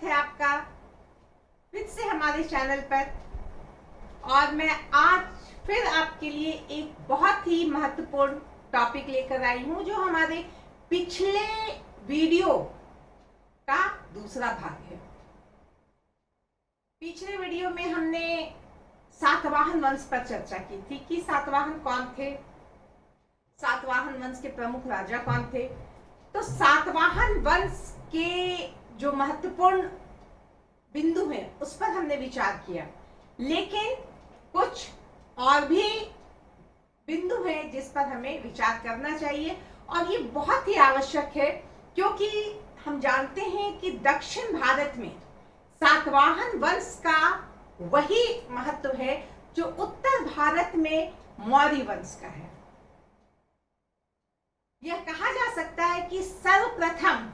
स्वागत है आपका फिर से हमारे चैनल पर। और मैं आज फिर आपके लिए एक बहुत ही महत्वपूर्ण टॉपिक लेकर आई हूं, जो हमारे पिछले वीडियो का दूसरा भाग है। पिछले वीडियो में हमने सातवाहन वंश पर चर्चा की थी कि सातवाहन कौन थे, सातवाहन वंश के प्रमुख राजा कौन थे। तो सातवाहन वंश के जो महत्वपूर्ण बिंदु हैं उस पर हमने विचार किया, लेकिन कुछ और भी बिंदु हैं जिस पर हमें विचार करना चाहिए। और ये बहुत ही आवश्यक है, क्योंकि हम जानते हैं कि दक्षिण भारत में सातवाहन वंश का वही महत्व है जो उत्तर भारत में मौर्य वंश का है। यह कहा जा सकता है कि सर्वप्रथम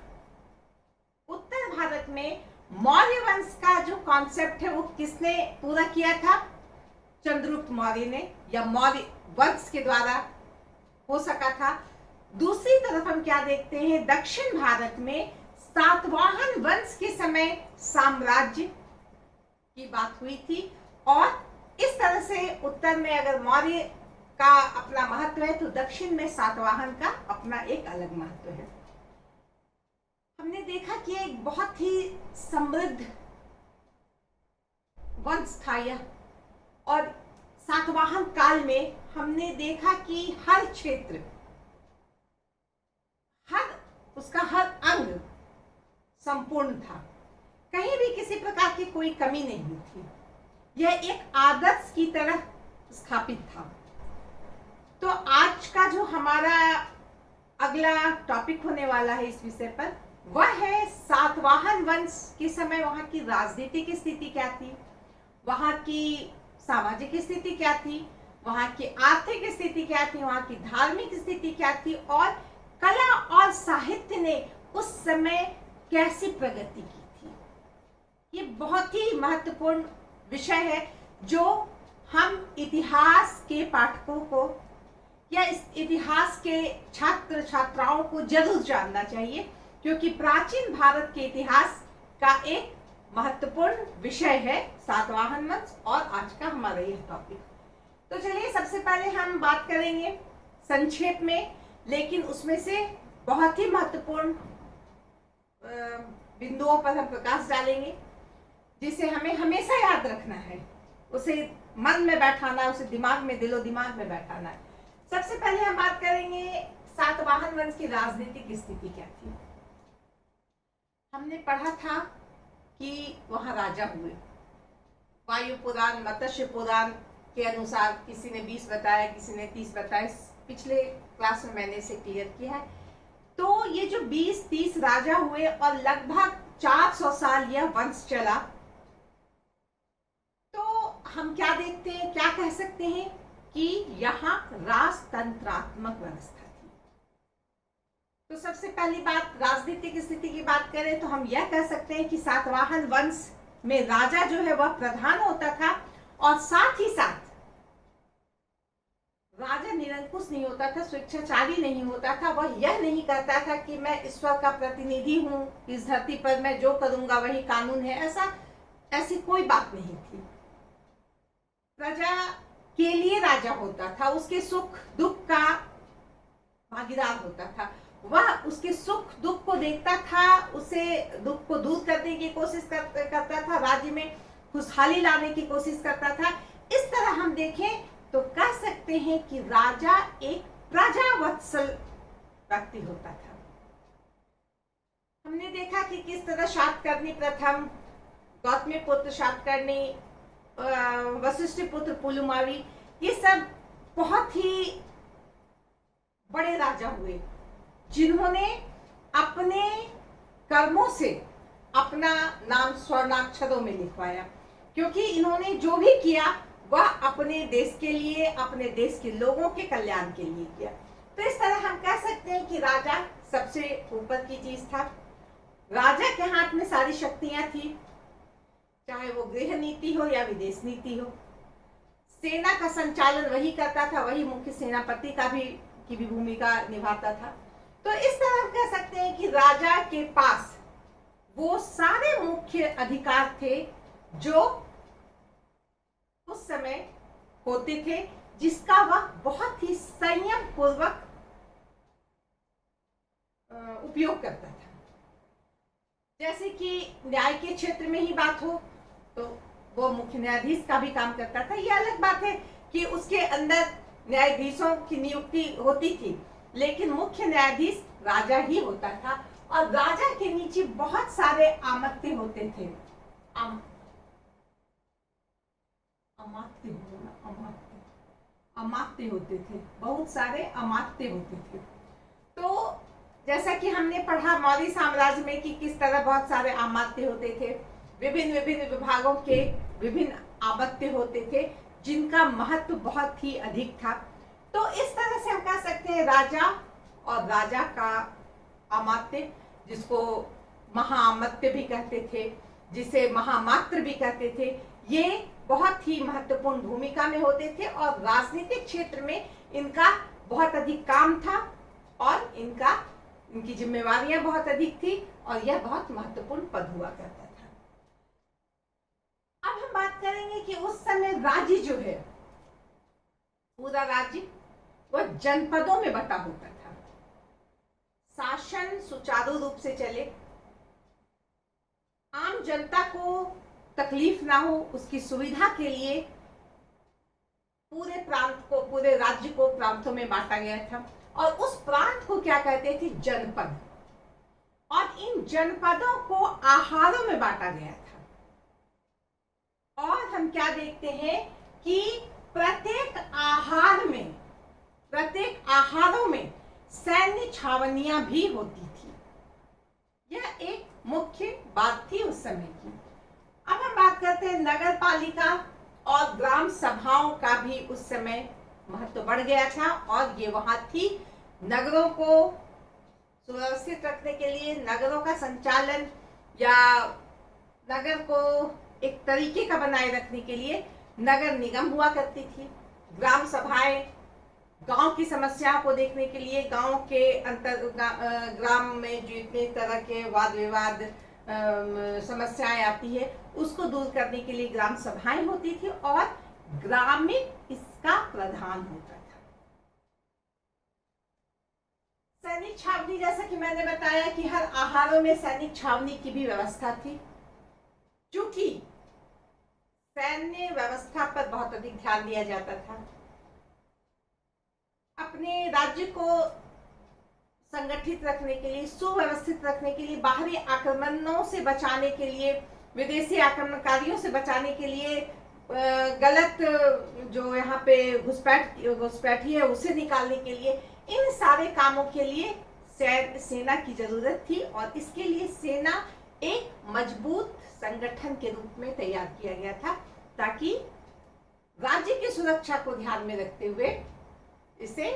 उत्तर भारत में मौर्य वंश का जो कॉन्सेप्ट है वो किसने पूरा किया था? चंद्रगुप्त मौर्य ने, या मौर्य वंश के द्वारा हो सका था। दूसरी तरफ हम क्या देखते हैं, दक्षिण भारत में सातवाहन वंश के समय साम्राज्य की बात हुई थी, और इस तरह से उत्तर में अगर मौर्य का अपना महत्व है तो दक्षिण में सातवाहन का अपना एक अलग महत्व है। हमने देखा कि एक बहुत ही समृद्ध वंश था यह, और सातवाहन काल में हमने देखा कि हर क्षेत्र, उसका हर अंग संपूर्ण था, कहीं भी किसी प्रकार की कोई कमी नहीं थी। यह एक आदर्श की तरह स्थापित था। तो आज का जो हमारा अगला टॉपिक होने वाला है इस विषय पर, वह है सातवाहन वंश के समय वहां की राजनीतिक स्थिति क्या थी, वहां की सामाजिक स्थिति क्या थी, वहां की आर्थिक स्थिति क्या थी, वहां की धार्मिक स्थिति क्या थी, और कला और साहित्य ने उस समय कैसी प्रगति की थी। ये बहुत ही महत्वपूर्ण विषय है जो हम इतिहास के पाठकों को या इस इतिहास के छात्र छात्राओं को जरूर जानना चाहिए, क्योंकि प्राचीन भारत के इतिहास का एक महत्वपूर्ण विषय है सातवाहन वंश, और आज का हमारा यह टॉपिक। तो चलिए सबसे पहले हम बात करेंगे संक्षेप में, लेकिन उसमें से बहुत ही महत्वपूर्ण बिंदुओं पर हम प्रकाश डालेंगे, जिसे हमें हमेशा याद रखना है, उसे मन में बैठाना है, उसे दिमाग में, दिलो दिमाग में बैठाना है। सबसे पहले हम बात करेंगे सातवाहन वंश की राजनीतिक स्थिति क्या थी। हमने पढ़ा था कि वहां राजा हुए। वायु पुराण, मत्स्य पुराण के अनुसार किसी ने 20 बताया, किसी ने 30 बताया। पिछले क्लास में मैंने इसे क्लियर किया है। तो ये जो 20-30 राजा हुए और लगभग 400 साल यह वंश चला, तो हम क्या देखते हैं, क्या कह सकते हैं कि यहाँ राजतंत्रात्मक व्यवस्था थी। तो सबसे पहली बात, राजनीतिक स्थिति की बात करें तो हम यह कह सकते हैं कि सातवाहन वंश में राजा जो है वह प्रधान होता था, और साथ ही साथ राजा निरंकुश नहीं होता था, स्वेच्छाचारी नहीं होता था। वह यह नहीं कहता था कि मैं ईश्वर का प्रतिनिधि हूं, इस धरती पर मैं जो करूंगा वही कानून है। ऐसी कोई बात नहीं थी। प्रजा के लिए राजा होता था, उसके सुख दुख का भागीदार होता था। वह उसके सुख दुख को देखता था, उसे दुख को दूर करने की कोशिश करता था, राज्य में खुशहाली लाने की कोशिश करता था। इस तरह हम देखें तो कह सकते हैं कि राजा एक प्रजावत्सल व्यक्ति होता था। हमने देखा कि किस तरह शातकर्णी प्रथम, गौतमीपुत्र शातकर्णी, वशिष्ठपुत्र पुलुमावी, ये सब बहुत ही बड़े राजा हुए, जिन्होंने अपने कर्मों से अपना नाम स्वर्णाक्षरों में लिखवाया, क्योंकि इन्होंने जो भी किया वह अपने देश के लिए, अपने देश के लोगों के कल्याण के लिए किया। तो इस तरह हम कह सकते हैं कि राजा सबसे ऊपर की चीज था। राजा के हाथ में सारी शक्तियां थी, चाहे वो गृह नीति हो या विदेश नीति हो। सेना का संचालन वही करता था, वही मुख्य सेनापति की भी भूमिका निभाता था। तो इस तरह हम कह सकते हैं कि राजा के पास वो सारे मुख्य अधिकार थे जो उस समय होते थे, जिसका वह बहुत ही संयम पूर्वक उपयोग करता था। जैसे कि न्याय के क्षेत्र में ही बात हो तो वो मुख्य न्यायाधीश का भी काम करता था। यह अलग बात है कि उसके अंदर न्यायाधीशों की नियुक्ति होती थी, लेकिन मुख्य न्यायाधीश राजा ही होता था और राजा के नीचे बहुत सारे आमत्य होते थे। अमात्य होते थे, बहुत सारे अमात्य होते थे। तो जैसा कि हमने पढ़ा मौर्य साम्राज्य में कि किस तरह बहुत सारे अमात्य होते थे, विभिन्न विभिन्न विभागों के विभिन्न आमत्य होते थे जिनका महत्व बहुत ही अधिक था। तो इस तरह से हम कह सकते हैं राजा और राजा का अमात्य, जिसको महाअमात्य भी कहते थे, जिसे महामात्र भी कहते थे, ये बहुत ही महत्वपूर्ण भूमिका में होते थे और राजनीतिक क्षेत्र में इनका बहुत अधिक काम था और इनकी जिम्मेवारियां बहुत अधिक थी और यह बहुत महत्वपूर्ण पद हुआ करता था। अब हम बात करेंगे कि उस समय राज्य जो है, पूरा राज्य वह जनपदों में बटा होता था। शासन सुचारू रूप से चले, आम जनता को तकलीफ ना हो, उसकी सुविधा के लिए पूरे प्रांत को, पूरे राज्य को प्रांतों में बांटा गया था और उस प्रांत को क्या कहते थे? जनपद। और इन जनपदों को आहारों में बांटा गया था। और हम क्या देखते हैं कि प्रत्येक आहारों में सैन्य छावनियां भी होती थी। यह एक मुख्य बात थी उस समय की। अब हम बात करते हैं नगर पालिका और ग्राम सभाओं का भी उस समय महत्व बढ़ गया था और ये वहां थी। नगरों को सुव्यवस्थित रखने के लिए, नगरों का संचालन या नगर को एक तरीके का बनाए रखने के लिए नगर निगम हुआ करती थी। ग्राम सभाएं गांव की समस्याओं को देखने के लिए, गांव के ग्राम में जितने तरह के वाद विवाद समस्याएं आती है उसको दूर करने के लिए ग्राम सभाएं होती थी और ग्रामीण इसका प्रधान होता था। सैनिक छावनी, जैसा कि मैंने बताया कि हर आहारों में सैनिक छावनी की भी व्यवस्था थी। चूंकि सैन्य व्यवस्था पर बहुत अधिक ध्यान दिया जाता था, अपने राज्य को संगठित रखने के लिए, सुव्यवस्थित रखने के लिए, बाहरी आक्रमणों से बचाने के लिए, विदेशी आक्रमणकारियों से बचाने के लिए, गलत जो यहाँ पे घुसपैठी है उसे निकालने के लिए, इन सारे कामों के लिए सेना की जरूरत थी और इसके लिए सेना एक मजबूत संगठन के रूप में तैयार किया गया था ताकि राज्य की सुरक्षा को ध्यान में रखते हुए इसे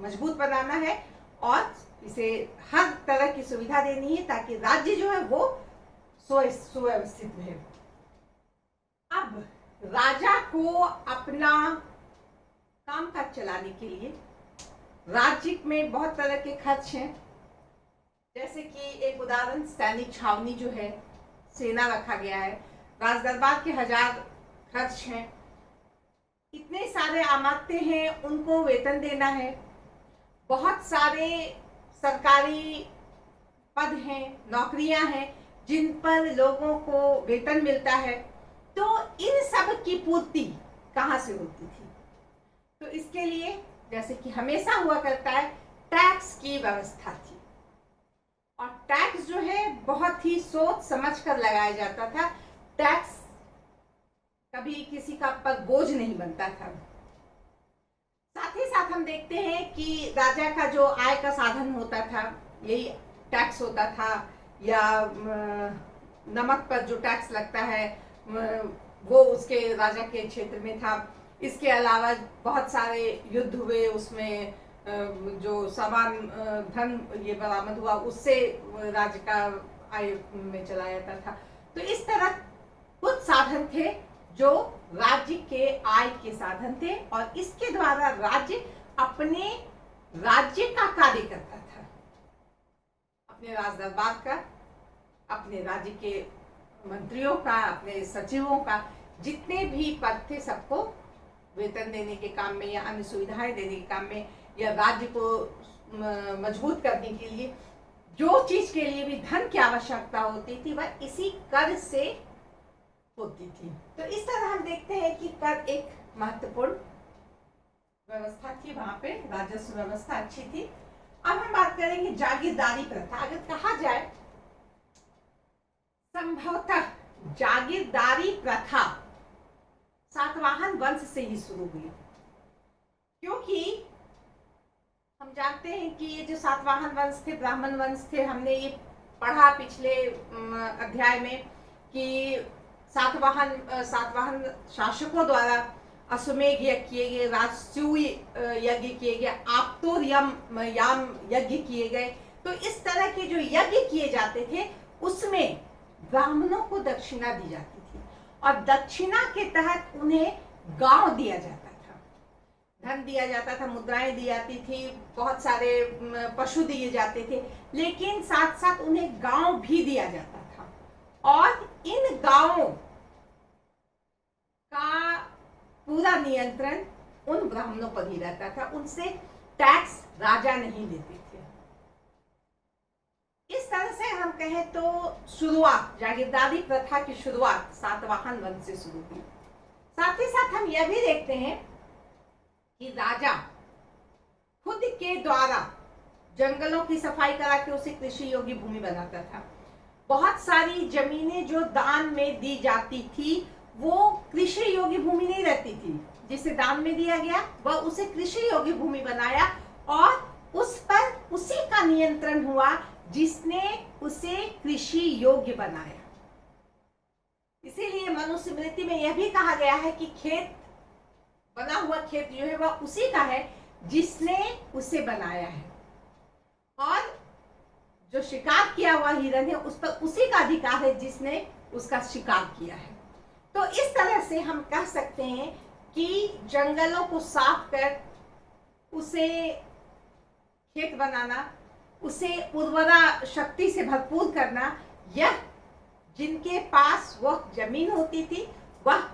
मजबूत बनाना है और इसे हर तरह की सुविधा देनी है ताकि राज्य जो है वो सुव्यवस्थित रहे। अब राजा को अपना कामकाज चलाने के लिए राज्य में बहुत तरह के खर्च हैं। जैसे कि एक उदाहरण सैनिक छावनी जो है, सेना रखा गया है, राजदरबार के 1000 खर्च हैं, इतने सारे अमात्य हैं, उनको वेतन देना है, बहुत सारे सरकारी पद हैं, नौकरियां हैं जिन पर लोगों को वेतन मिलता है। तो इन सब की पूर्ति कहाँ से होती थी? तो इसके लिए जैसे कि हमेशा हुआ करता है, टैक्स की व्यवस्था थी और टैक्स जो है बहुत ही सोच समझ कर लगाया जाता था। टैक्स कभी किसी का पर बोझ नहीं बनता था। साथ ही साथ हम देखते हैं कि राजा का जो आय का साधन होता था यही टैक्स होता था, या नमक पर जो टैक्स लगता है वो उसके राजा के क्षेत्र में था। इसके अलावा बहुत सारे युद्ध हुए, उसमें जो सामान धन ये बरामद हुआ उससे राज्य का आय में चला जाता था। तो इस तरह कुछ साधन थे जो राज्य के आय के साधन थे और इसके द्वारा राज्य अपने राज्य का कार्य करता था, अपने राज दरबार का, अपने राज्य के मंत्रियों का, अपने सचिवों का, जितने भी पद थे सबको वेतन देने के काम में या अन्य सुविधाएं देने के काम में या राज्य को मजबूत करने के लिए जो चीज के लिए भी धन की आवश्यकता होती थी वह इसी कर से होती थी। तो इस तरह हम देखते हैं कि कर एक महत्वपूर्ण व्यवस्था थी, वहां पे राजस्व व्यवस्था अच्छी थी। अब हम बात करेंगे जागीरदारी प्रथा। अगर कहा जाए संभवतः जागीरदारी प्रथा सातवाहन वंश से ही शुरू हुई, क्योंकि हम जानते हैं कि ये जो सातवाहन वंश थे, ब्राह्मण वंश थे, हमने ये पढ़ा पिछले अध्याय में कि सातवाहन शासकों द्वारा अश्वमेघ यज्ञ किए गए, राजसूय यज्ञ किए गए, आपतोर याम यज्ञ किए गए। तो इस तरह के जो यज्ञ किए जाते थे उसमें ब्राह्मणों को दक्षिणा दी जाती थी और दक्षिणा के तहत उन्हें गांव दिया जाता था, धन दिया जाता था, मुद्राएं दी जाती थी, बहुत सारे पशु दिए जाते थे, लेकिन साथ साथ उन्हें गांव भी दिया जाता था और इन गांवों का पूरा नियंत्रण उन ब्राह्मणों पर ही रहता था, उनसे टैक्स राजा नहीं लेते थे। इस तरह से हम कहें तो शुरुआत, जागीरदारी प्रथा की शुरुआत सातवाहन वंश से शुरू हुई। साथ ही साथ हम यह भी देखते हैं कि राजा खुद के द्वारा जंगलों की सफाई करा के उसे कृषि योग्य भूमि बनाता था। बहुत सारी जमीनें जो दान में दी जाती थी वो कृषि योग्य भूमि नहीं रहती थी, जिसे दान में दिया गया वह उसे कृषि योग्य भूमि बनाया और उस पर उसी का नियंत्रण हुआ जिसने उसे कृषि योग्य बनाया। इसीलिए मनुस्मृति में यह भी कहा गया है कि खेत, बना हुआ खेत जो है वह उसी का है जिसने उसे बनाया है, और जो शिकार किया हुआ हिरन है उस पर उसी का अधिकार है जिसने उसका शिकार किया है। तो इस तरह से हम कह सकते हैं कि जंगलों को साफ कर उसे खेत बनाना, उसे उर्वरा शक्ति से भरपूर करना, यह जिनके पास वह जमीन होती थी वह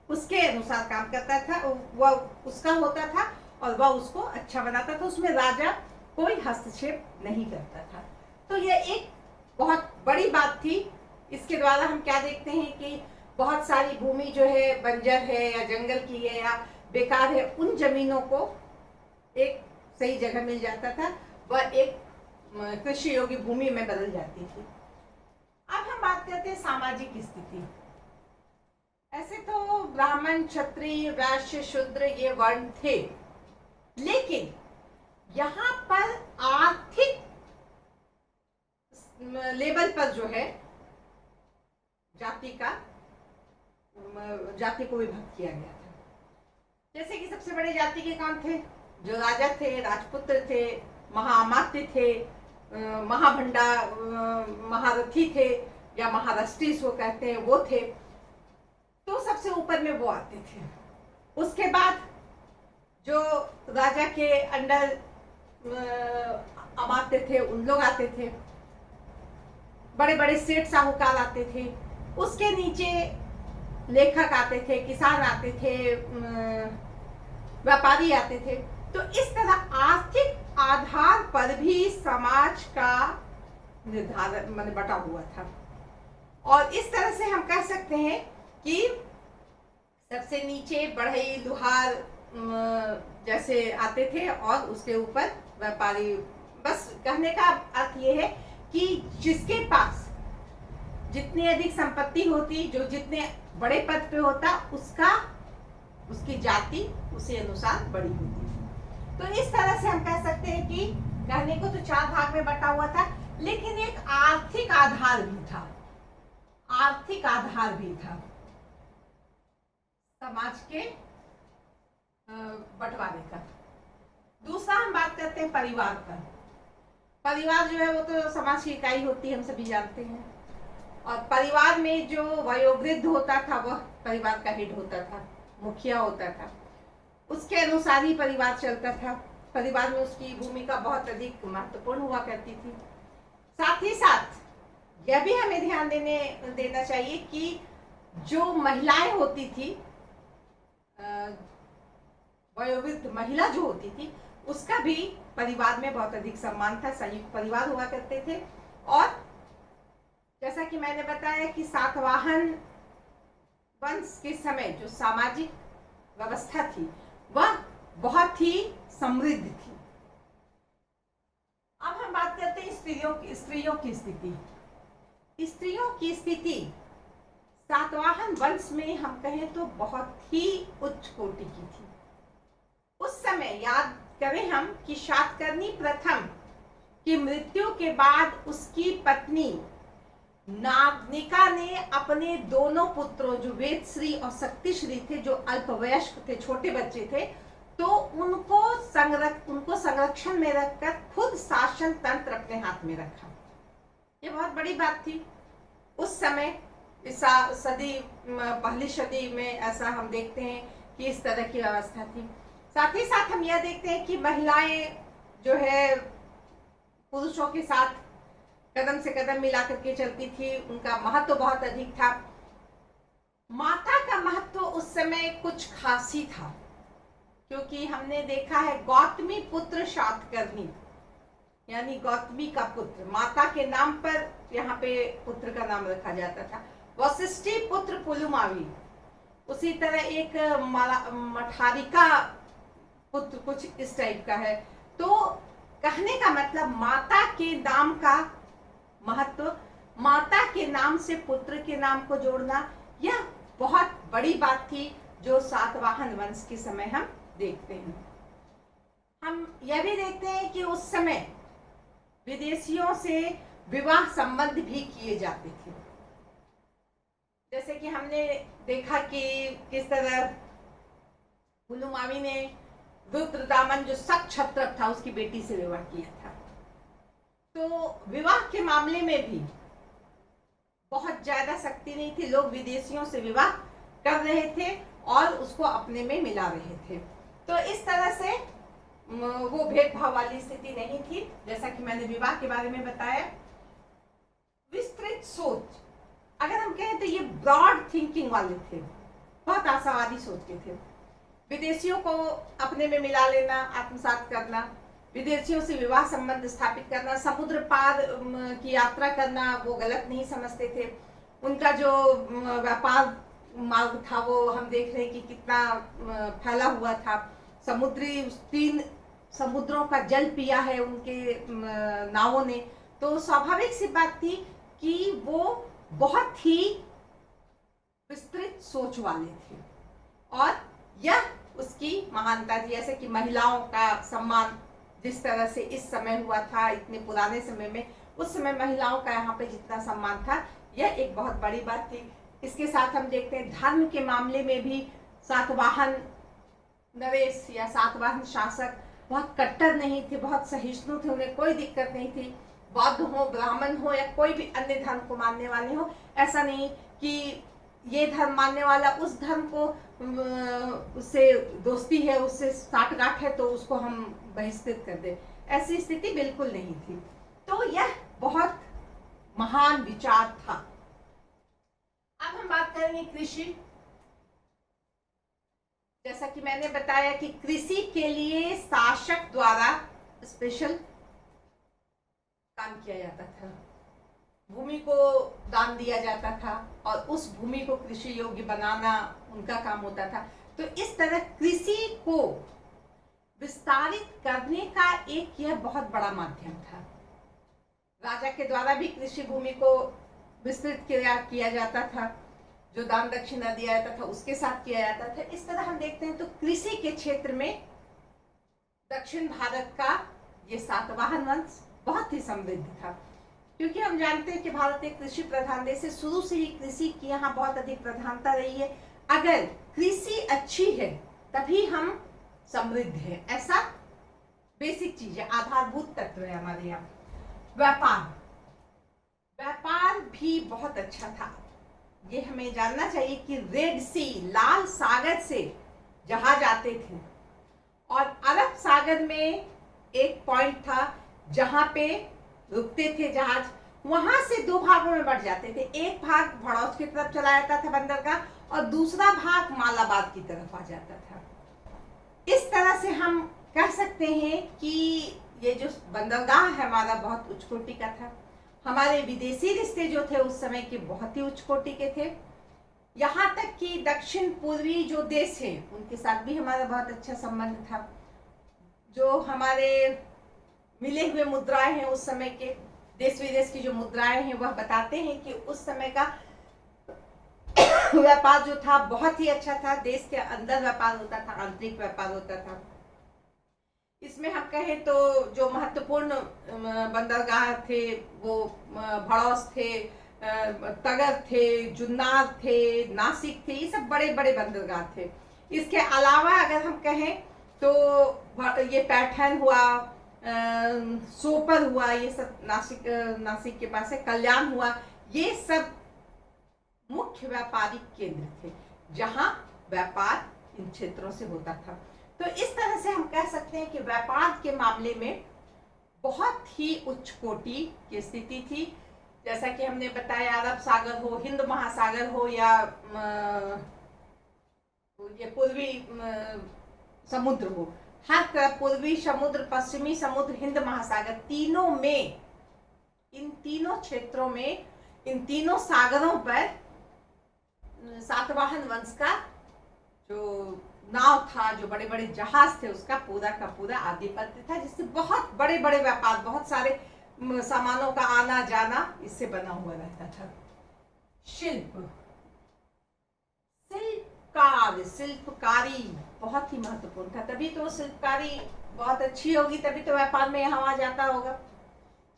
उसके अनुसार काम करता था, वह उसका होता था और वह उसको अच्छा बनाता था, उसमें राजा कोई हस्तक्षेप नहीं करता था। तो यह एक बहुत बड़ी बात थी। इसके द्वारा हम क्या देखते हैं कि बहुत सारी भूमि जो है बंजर है या जंगल की है या बेकार है, उन जमीनों को एक सही जगह मिल जाता था, वह एक कृषि योग्य भूमि में बदल जाती थी। अब हम बात करते हैं सामाजिक स्थिति। ऐसे तो ब्राह्मण, क्षत्रिय, वैश्य, शूद्र ये वर्ण थे, लेकिन यहाँ पर आर्थिक लेवल पर जो है जाति को विभक्त किया गया था। जैसे कि सबसे बड़े जाति के कौन थे? जो राजा थे, राजपुत्र थे, महाअमात्य थे, महाभंडा, महारथी थे या महाराष्ट्री वो कहते हैं, वो थे। तो सबसे ऊपर में वो आते थे। उसके बाद जो राजा के अंडर अमात्य थे उन लोग आते थे, बड़े बड़े सेठ साहूकार आते थे, उसके नीचे लेखक आते थे, किसान आते थे, व्यापारी आते थे। तो इस तरह आर्थिक आधार पर भी समाज का निर्धारण बटा हुआ था। और इस तरह से हम कह सकते हैं कि सबसे नीचे बढ़ई, लुहार जैसे आते थे और उसके ऊपर व्यापारी। बस कहने का अर्थ ये है कि जिसके पास जितनी अधिक संपत्ति होती, जो जितने बड़े पद पे होता, उसकी जाति उसी अनुसार बड़ी होती। तो इस तरह से हम कह सकते हैं कि कहने को तो 4 भाग में बटा हुआ था, लेकिन एक आर्थिक आधार भी था, आर्थिक आधार भी था समाज के बंटवारे का। दूसरा हम बात करते हैं परिवार पर। परिवार जो है वो तो समाज की इकाई होती है, हम सभी जानते हैं। और परिवार में जो वयोवृद्ध होता था वह परिवार का हेड होता था, मुखिया होता था, उसके अनुसार ही परिवार चलता था। परिवार में उसकी भूमिका बहुत अधिक महत्वपूर्ण हुआ करती थी। साथ ही साथ यह भी हमें ध्यान देना चाहिए कि जो महिलाएं होती थी, वयोवृद्ध महिला जो होती थी, उसका भी परिवार में बहुत अधिक सम्मान था। संयुक्त परिवार हुआ करते थे। और जैसा कि मैंने बताया कि सातवाहन वंश के समय जो सामाजिक व्यवस्था थी वह बहुत ही समृद्ध थी। अब हम बात करते हैं स्त्रियों की स्थिति। स्त्रियों की स्थिति सातवाहन वंश में हम कहें तो बहुत ही उच्च कोटि की थी। उस समय याद करें हम कि शातकर्णी प्रथम की मृत्यु के बाद उसकी पत्नी नागनिका ने अपने दोनों पुत्रों जो वेदश्री और शक्तिश्री थे, जो अल्पवयस्क थे, छोटे बच्चे थे, तो उनको संरक्षण में रखकर खुद शासन तंत्र अपने हाथ में रखा। ये बहुत बड़ी बात थी उस समय। इस पहली सदी में ऐसा हम देखते हैं कि इस तरह की व्यवस्था थी। साथ ही साथ हम यह देखते हैं कि महिलाएं जो है पुरुषों के साथ कदम से कदम मिला करके चलती थी, उनका महत्व बहुत अधिक था। माता का महत्व उस समय कुछ खास ही था, क्योंकि हमने देखा है गौतमी पुत्र शातकर्णी, यानी गौतमी का पुत्र, माता के नाम पर यहाँ पे पुत्र का नाम रखा जाता था। वशिष्ठी पुत्र पुलुमावी, उसी तरह एक मठारिका पुत्र, कुछ इस टाइप का है। तो कहने का मतलब माता के नाम का महत्व, माता के नाम से पुत्र के नाम को जोड़ना, यह बहुत बड़ी बात थी जो सातवाहन वंश के समय हम देखते हैं। हम यह भी देखते हैं कि उस समय विदेशियों से विवाह संबंध भी किए जाते थे। जैसे कि हमने देखा कि किस तरह पुलुमावी ने रुद्रदामन जो शक क्षत्रप था उसकी बेटी से विवाह किया था। तो विवाह के मामले में भी बहुत ज्यादा सख्ती नहीं थी, लोग विदेशियों से विवाह कर रहे थे और उसको अपने में मिला रहे थे। तो इस तरह से वो भेदभाव वाली स्थिति नहीं थी। जैसा कि मैंने विवाह के बारे में बताया। विस्तृत सोच, अगर हम कहें तो ये ब्रॉड थिंकिंग वाले थे, बहुत आशावादी सोच के थे। विदेशियों को अपने में मिला लेना, आत्मसात करना, विदेशियों से विवाह संबंध स्थापित करना, समुद्र पार की यात्रा करना वो गलत नहीं समझते थे। उनका जो व्यापार मार्ग था वो हम देख रहे हैं कि कितना फैला हुआ था। 3 समुद्रों का जल पिया है उनके नावों ने। तो स्वाभाविक सी बात थी कि वो बहुत ही विस्तृत सोच वाले थे और यह उसकी महानता थी। जैसे कि महिलाओं का सम्मान जिस तरह से इस समय हुआ था, इतने पुराने समय में, उस समय महिलाओं का यहाँ पे जितना सम्मान था, यह एक बहुत बड़ी बात थी। इसके साथ हम देखते हैं धर्म के मामले में भी सातवाहन नरेश या सातवाहन शासक बहुत कट्टर नहीं थे, बहुत सहिष्णु थे, उन्हें कोई दिक्कत नहीं थी। बौद्ध हो, ब्राह्मण हो या कोई भी अन्य धर्म को मानने वाले हो, ऐसा नहीं कि ये धर्म मानने वाला उस धर्म को उससे दोस्ती है, उससे साठगांठ है तो उसको हम बहिष्कृत कर दे, ऐसी स्थिति बिल्कुल नहीं थी। तो यह बहुत महान विचार था। अब हम बात करेंगे कृषि। जैसा कि मैंने बताया कि कृषि के लिए शासक द्वारा स्पेशल काम किया जाता था, भूमि को दान दिया जाता था और उस भूमि को कृषि योग्य बनाना उनका काम होता था। तो इस तरह कृषि को विस्तारित करने का एक यह बहुत बड़ा माध्यम था। राजा के द्वारा भी कृषि भूमि को विस्तृत किया जाता था, जो दान दक्षिणा दिया जाता था उसके साथ किया जाता था। इस तरह हम देखते हैं तो कृषि के क्षेत्र में दक्षिण भारत का ये सातवाहन वंश बहुत ही समृद्ध था, क्योंकि हम जानते हैं कि भारत एक कृषि प्रधान देश है। शुरू से ही कृषि की यहाँ बहुत अधिक प्रधानता रही है। अगर कृषि अच्छी है तभी हम समृद्ध हैं, ऐसा बेसिक चीज है, आधारभूत तत्व है हमारे यहाँ। व्यापार भी बहुत अच्छा था। ये हमें जानना चाहिए कि रेड सी, लाल सागर से जहाज आते थे और अरब सागर में एक पॉइंट था जहां पे रुकते थे जहाज, वहां से दो भागों में बढ़ जाते थे। एक भाग भड़ौस की तरफ चला जाता था बंदर का, और दूसरा भाग मालाबाद की तरफ आ जाता था। इस तरह से हम कह सकते हैं कि ये जो बंदरगाह है हमारा बहुत उच्च कोटि का था। हमारे विदेशी रिश्ते जो थे उस समय के बहुत ही उच्च कोटि के थे। यहाँ तक कि दक्षिण पूर्वी जो देश हैं उनके साथ भी हमारा बहुत अच्छा संबंध था। जो हमारे मिले हुए मुद्राएं हैं उस समय के, देश विदेश की जो मुद्राएं हैं, वह बताते हैं कि उस समय का व्यापार जो था बहुत ही अच्छा था। देश के अंदर व्यापार होता था, आंतरिक व्यापार होता था। इसमें हम कहें तो जो महत्वपूर्ण बंदरगाह थे वो भड़ौस थे, तगर थे, जुन्नार थे, नासिक थे, ये सब बड़े बड़े बंदरगाह थे। इसके अलावा अगर हम कहें तो ये पैठण हुआ, सोपर हुआ, ये सब नासिक के पास है, कल्याण हुआ, ये सब मुख्य व्यापारिक केंद्र थे जहां व्यापार इन क्षेत्रों से होता था। तो इस तरह से हम कह सकते हैं कि व्यापार के मामले में बहुत ही उच्च कोटि की स्थिति थी। जैसा कि हमने बताया, अरब सागर हो, हिंद महासागर हो, या ये पूर्वी समुद्र हो, हर तरफ पूर्वी समुद्र, पश्चिमी समुद्र, हिंद महासागर, तीनों में, इन तीनों क्षेत्रों में, इन तीनों सागरों पर सातवाहन वंश का जो नाव था, जो बड़े बड़े जहाज थे, उसका पूरा का पूरा आधिपत्य था, जिससे बहुत बड़े बड़े व्यापार, बहुत सारे सामानों का आना जाना इससे बना हुआ रहता था। शिल्प, शिल्पकारी बहुत ही महत्वपूर्ण था। तभी तो शिल्पकारी बहुत अच्छी होगी, तभी तो व्यापार में यहाँ आ जाता होगा।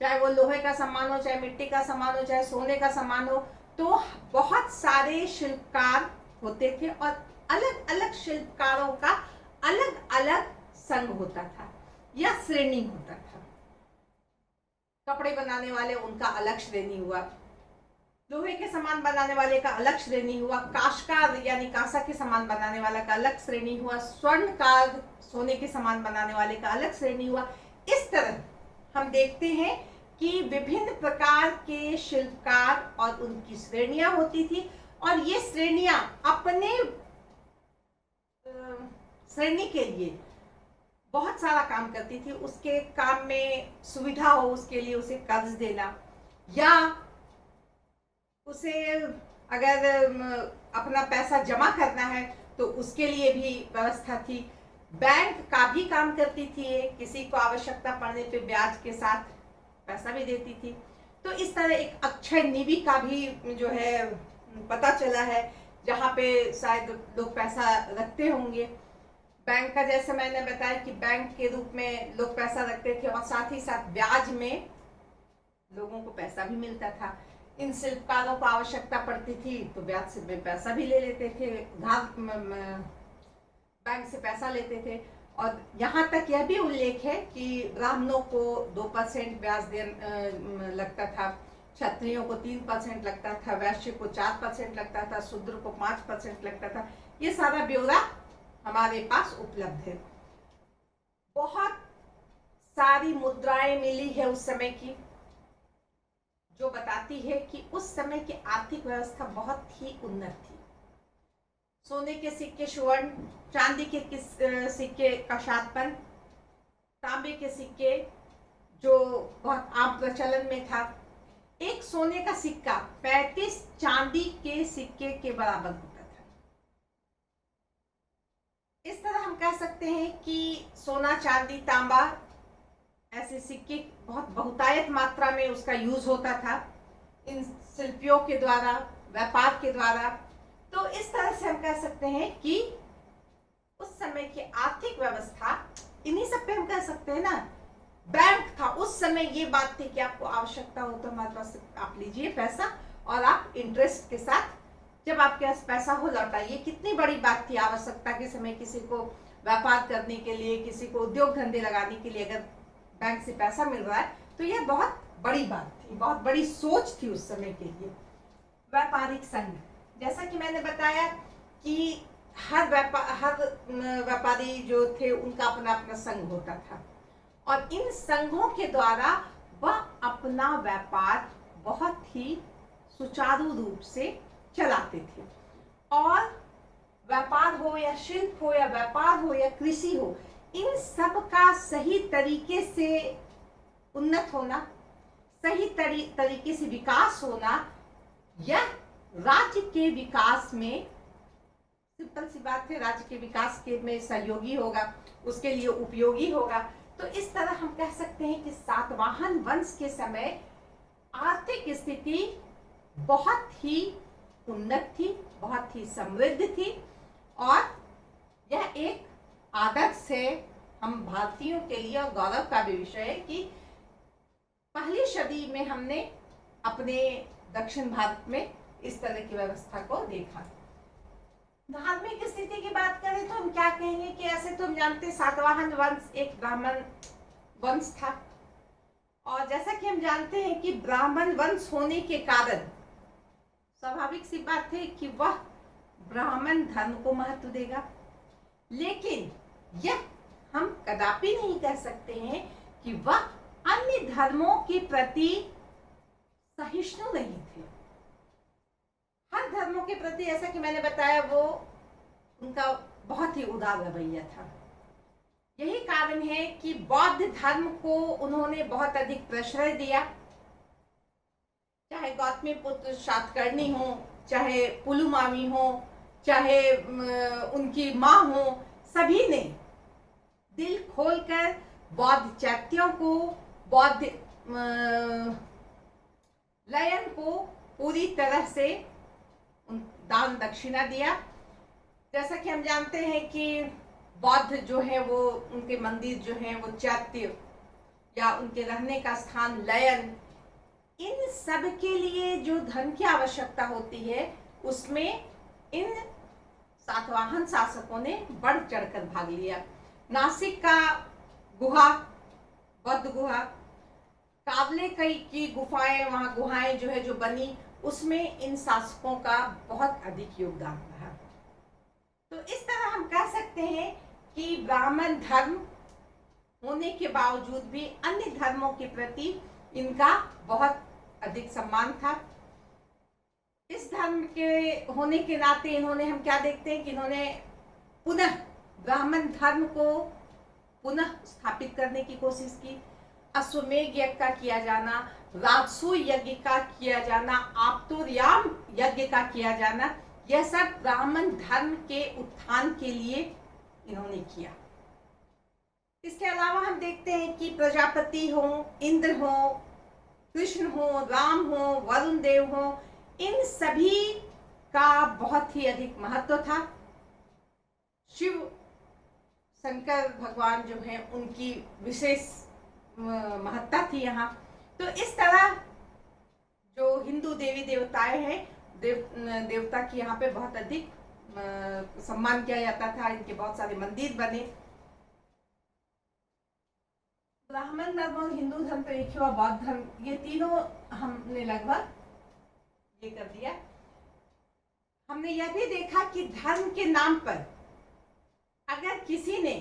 चाहे वो लोहे का सामान हो, चाहे मिट्टी का सामान हो, चाहे सोने का सामान हो, तो बहुत सारे शिल्पकार होते थे और अलग अलग शिल्पकारों का अलग अलग संघ होता था या श्रेणी होता था। कपड़े बनाने वाले, उनका अलग श्रेणी हुआ, लोहे के सामान बनाने वाले का अलग श्रेणी हुआ, काशकार यानी कांसा के सामान बनाने वाला का अलग श्रेणी हुआ, स्वर्णकार सोने के सामान बनाने वाले का अलग श्रेणी हुआ। इस तरह हम देखते हैं कि विभिन्न प्रकार के शिल्पकार और उनकी श्रेणियां होती थी, और ये श्रेणियां अपने श्रेणी के लिए बहुत सारा काम करती थी। उसके काम में सुविधा हो उसके लिए उसे कर्ज देना, या उसे अगर अपना पैसा जमा करना है तो उसके लिए भी व्यवस्था थी। बैंक का भी काम करती थी, किसी को आवश्यकता पड़ने पे ब्याज के साथ पैसा भी देती थी। तो इस तरह एक अक्षय निधि का भी जो है पता चला है, जहाँ पे शायद लोग पैसा रखते होंगे। बैंक का, जैसे मैंने बताया कि बैंक के रूप में लोग पैसा रखते थे और साथ ही साथ ब्याज में लोगों को पैसा भी मिलता था। इन शिल्पकारों को आवश्यकता पड़ती थी तो ब्याज से पैसा भी ले लेते थे, बैंक से पैसा लेते थे। और यहाँ तक यह भी उल्लेख है कि ब्राह्मणों को 2% ब्याज लगता था, क्षत्रियों को 3% लगता था, वैश्य को 4% लगता था, शूद्र को 5% लगता था। ये सारा ब्यौरा हमारे पास उपलब्ध है। बहुत सारी मुद्राएं मिली है उस समय की, जो बताती है कि उस समय की आर्थिक व्यवस्था बहुत ही उन्नत थी। सोने के सिक्के, स्वर्ण, चांदी के सिक्के का शातपन, तांबे के सिक्के जो बहुत आम प्रचलन में था। एक सोने का सिक्का 35 चांदी के सिक्के के बराबर होता था। इस तरह हम कह सकते हैं कि सोना, चांदी, तांबा ऐसे सिक्के बहुत बहुतायत मात्रा में उसका यूज होता था इन शिल्पियों के द्वारा, व्यापार के द्वारा। तो इस तरह से हम कह सकते हैं कि उस समय की आर्थिक व्यवस्था, इन्हीं सब पे हम कह सकते हैं ना, बैंक था उस समय। ये बात थी कि आपको आवश्यकता हो तो हमारे पास आप लीजिए पैसा और आप इंटरेस्ट के साथ जब आपके पास पैसा हो लौटाइए। कितनी बड़ी बात थी आवश्यकता के समय किसी को व्यापार करने के लिए, किसी को उद्योग धंधे लगाने के लिए अगर बैंक से पैसा मिल रहा है तो यह बहुत बड़ी बात थी, बहुत बड़ी सोच थी उस समय के लिए। व्यापारिक संघ, जैसा कि मैंने बताया कि हर व्यापारी जो थे उनका अपना अपना संघ होता था और इन संघों के द्वारा वह अपना व्यापार बहुत ही सुचारू रूप से चलाते थे। और व्यापार हो या शिल्प हो या व्यापार हो या कृषि हो, इन सब का सही तरीके से उन्नत होना, सही तरीके से विकास होना, यह राज्य के विकास में, सिंपल सी बात है, राज्य के विकास के में सहयोगी होगा, उसके लिए उपयोगी होगा। तो इस तरह हम कह सकते हैं कि सातवाहन वंश के समय आर्थिक स्थिति बहुत ही उन्नत थी, बहुत ही समृद्ध थी। और यह एक आदर्श है हम भारतीयों के लिए, और गौरव का भी विषय है कि पहली सदी में हमने अपने दक्षिण भारत में इस तरह की व्यवस्था को देखा। धार्मिक स्थिति की बात करें तो हम क्या कहेंगे कि ऐसे तो हम जानते सातवाहन वंश एक ब्राह्मण वंश था, और जैसा कि हम जानते हैं कि ब्राह्मण वंश होने के कारण स्वाभाविक सी बात है कि वह ब्राह्मण धर्म को महत्व देगा। लेकिन यह हम कदापि नहीं कह सकते हैं कि वह अन्य धर्मों के प्रति सहिष्णु नहीं थे। हर धर्मों के प्रति, ऐसा कि मैंने बताया, वो उनका बहुत ही उदार रवैया था। यही कारण है कि बौद्ध धर्म को उन्होंने बहुत अधिक प्रश्रय दिया। चाहे गौतमी पुत्र सातकर्णी हो, चाहे पुलुमावी हो, चाहे उनकी माँ हो, सभी ने दिल खोलकर बौद्ध चैत्यों को, बौद्ध लयन को पूरी तरह से दान दक्षिणा दिया। जैसा कि हम जानते हैं कि बौद्ध जो है वो, उनके मंदिर जो हैं वो चैत्य या उनके रहने का स्थान लयन, इन सब के लिए जो धन की आवश्यकता होती है उसमें इन सातवाहन शासकों ने बढ़ चढ़कर भाग लिया। नासिक का गुहा, बौद्ध गुहा, काबले की गुफाएं, वहां गुहाएं जो है जो बनी, उसमें इन शासकों का बहुत अधिक योगदान रहा। तो इस तरह हम कह सकते हैं कि ब्राह्मण धर्म होने के बावजूद भी अन्य धर्मों के प्रति इनका बहुत अधिक सम्मान था। इस धर्म के होने के नाते इन्होंने, हम क्या देखते हैं कि इन्होंने पुनः ब्राह्मण धर्म को पुनः स्थापित करने की कोशिश की। अश्वमेध यज्ञ का किया जाना, राजसू यज्ञ का किया जाना, आप्तोर्याम यज्ञ का किया जाना, यह सब ब्राह्मण धर्म के उत्थान के लिए इन्होंने किया। इसके अलावा हम देखते हैं कि प्रजापति हो, इंद्र हो, कृष्ण हो, राम हो, वरुण देव हो, इन सभी का बहुत ही अधिक महत्व था। शिव शंकर भगवान जो हैं उनकी विशेष महत्ता थी यहाँ। तो इस तरह जो हिंदू देवी देवताएं हैं, देवता की यहाँ पे बहुत अधिक सम्मान किया जाता था। इनके बहुत सारे मंदिर बने। ब्राह्मण धर्म और हिंदू धर्म तो एक हुआ, बौद्ध धर्म, ये तीनों हमने लगभग ये कर दिया। हमने यह भी देखा कि धर्म के नाम पर अगर किसी ने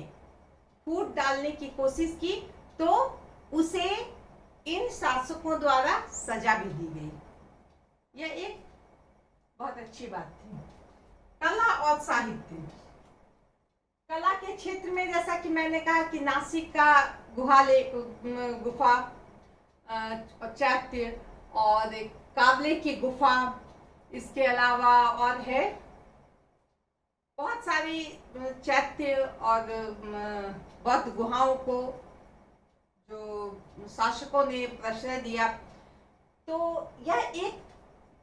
फूट डालने की कोशिश की तो उसे इन शासकों द्वारा सजा भी दी गई। यह एक बहुत अच्छी बात थी। कला और साहित्य, कला के क्षेत्र में जैसा कि मैंने कहा कि नासिक का गुफा, चैत्य और काबले की गुफा, इसके अलावा और है बहुत सारी चैत्य और बौद्ध गुहाओं को जो शासकों ने प्रश्रय दिया। तो यह एक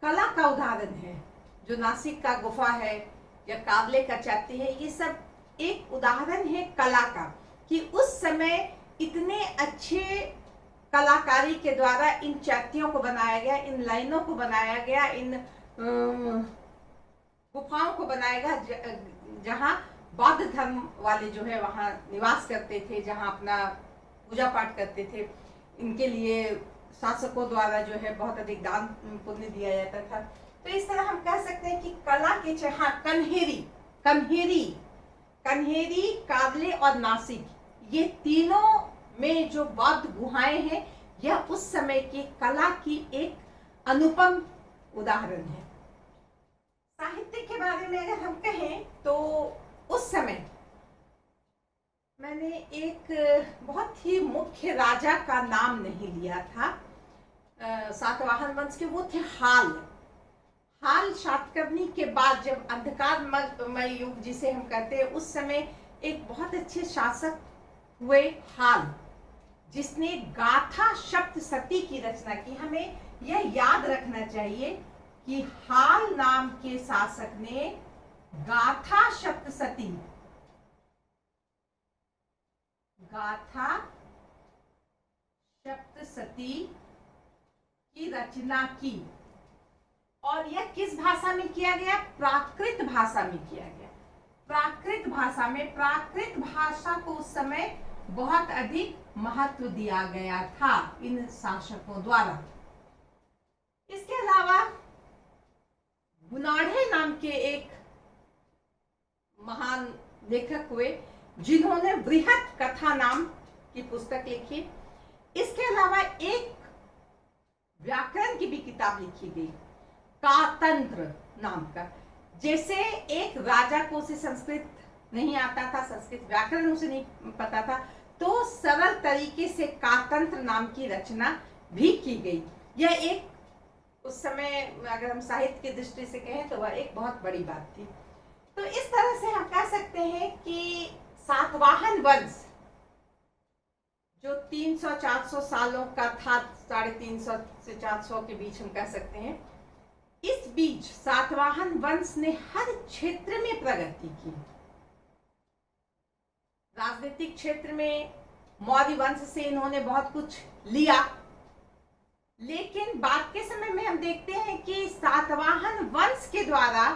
कला का उदाहरण है। जो नासिक का गुफा है या काबले का चैत्य है, ये सब एक उदाहरण है कला का, कि उस समय इतने अच्छे कलाकारी के द्वारा इन चैत्यों को बनाया गया, इन लाइनों को बनाया गया, इन गुफाओं को बनाया गया, जहाँ बौद्ध धर्म वाले जो है वहाँ निवास करते थे, जहाँ अपना पूजा पाठ करते थे। इनके लिए शासकों द्वारा जो है बहुत अधिक दान पुण्य दिया जाता था। तो इस तरह हम कह सकते हैं कि कला के हाँ, कन्हेरी, काबले और नासिक, ये तीनों में जो बौद्ध गुहाएं हैं, यह उस समय की कला की एक अनुपम उदाहरण है। साहित्य के बारे में अगर हम कहें तो उस समय मैंने एक बहुत ही मुख्य राजा का नाम नहीं लिया था सातवाहन वंश के, वो थे हाल शातकर्णी के बाद, जब अंधकारमय युग जिसे हम कहते हैं, उस समय एक बहुत अच्छे शासक हुए हाल, जिसने गाथा सप्तशती की रचना की। हमें यह याद रखना चाहिए कि हाल नाम के शासक ने गाथा सप्तशती की रचना की। और यह किस भाषा में किया गया? प्राकृत भाषा में किया गया। प्राकृत भाषा में, प्राकृत भाषा को उस समय बहुत अधिक महत्व दिया गया था इन शासकों द्वारा। इसके अलावा गुनाढ़े नाम के एक महान लेखक हुए, जिन्होंने बृहत कथा नाम की पुस्तक लिखी। इसके अलावा एक व्याकरण की भी किताब लिखी गई, कातंत्र नाम का। जैसे एक राजा को उसे संस्कृत नहीं आता था, संस्कृत व्याकरण उसे नहीं पता था, तो सरल तरीके से कातंत्र नाम की रचना भी की गई। यह एक उस समय अगर हम साहित्य की दृष्टि से कहें तो वह एक बहुत बड़ी बात थी। तो इस तरह से हम कह सकते हैं कि सातवाहन वंश जो 300-400 सालों का था, 350 से 400 के बीच हम कह सकते हैं, इस बीच सातवाहन वंश ने हर क्षेत्र में प्रगति की। राजनीतिक क्षेत्र में मौर्य वंश से इन्होंने बहुत कुछ लिया, लेकिन बाद के समय में हम देखते हैं कि सातवाहन वंश के द्वारा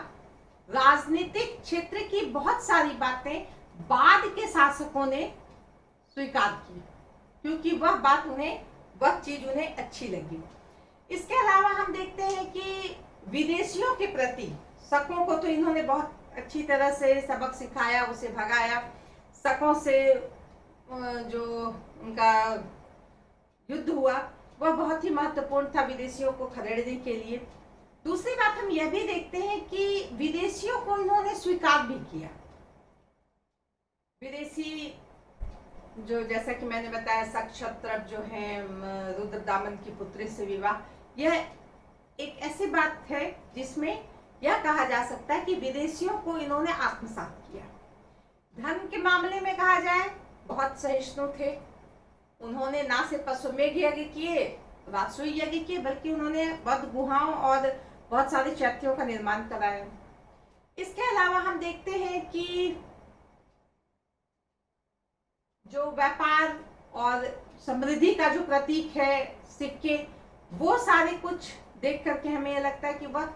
राजनीतिक क्षेत्र की बहुत सारी बातें बाद के शासकों ने स्वीकार की, क्योंकि वह चीज उन्हें अच्छी लगी। इसके अलावा हम देखते हैं कि विदेशियों के प्रति शकों को तो इन्होंने बहुत अच्छी तरह से सबक सिखाया, उसे भगाया। शकों से जो उनका युद्ध हुआ वह बहुत ही महत्वपूर्ण था विदेशियों को खदेड़ने के लिए। दूसरी बात हम यह भी देखते हैं कि विदेशियों को इन्होंने स्वीकार भी किया। विदेशी जो, जैसा कि मैंने बताया, शक जो है रुद्रदामन की पुत्री से विवाह, यह एक ऐसी बात है जिसमें यह कहा जा सकता है कि विदेशियों को इन्होंने आत्मसात किया। धर्म के मामले में कहा जाए, बहुत सहिष्णु थे। उन्होंने ना सिर्फ अश्वमेध यज्ञ किए, राजसूय यज्ञ किए, बल्कि उन्होंने बौद्ध गुहाओं और बहुत सारी चैत्यों का निर्माण कराया। इसके अलावा हम देखते हैं कि जो व्यापार और समृद्धि का जो प्रतीक है सिक्के, वो सारे कुछ देख करके हमें यह लगता है कि वह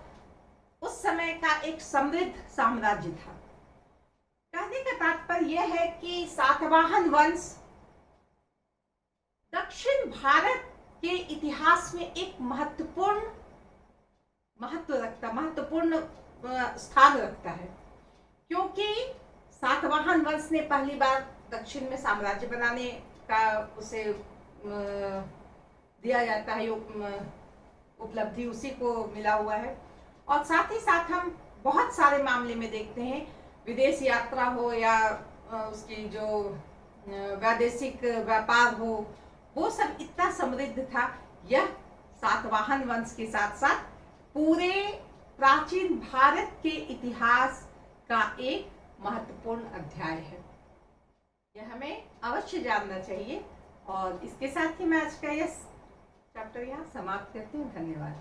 उस समय का एक समृद्ध साम्राज्य था। कहने का तात्पर्य यह है कि सातवाहन वंश दक्षिण भारत के इतिहास में एक महत्वपूर्ण स्थान रखता है, क्योंकि सातवाहन वंश ने पहली बार दक्षिण में साम्राज्य बनाने का उसे दिया जाता है, उपलब्धि उसी को मिला हुआ है। और साथ ही साथ हम बहुत सारे मामले में देखते हैं, विदेश यात्रा हो या उसकी जो वैदेशिक व्यापार हो, वो सब इतना समृद्ध था। यह सातवाहन वंश के साथ साथ पूरे प्राचीन भारत के इतिहास का एक महत्वपूर्ण अध्याय है। यह हमें अवश्य जानना चाहिए। और इसके साथ ही मैं आज का यह चैप्टर यहाँ समाप्त करती हूँ। धन्यवाद।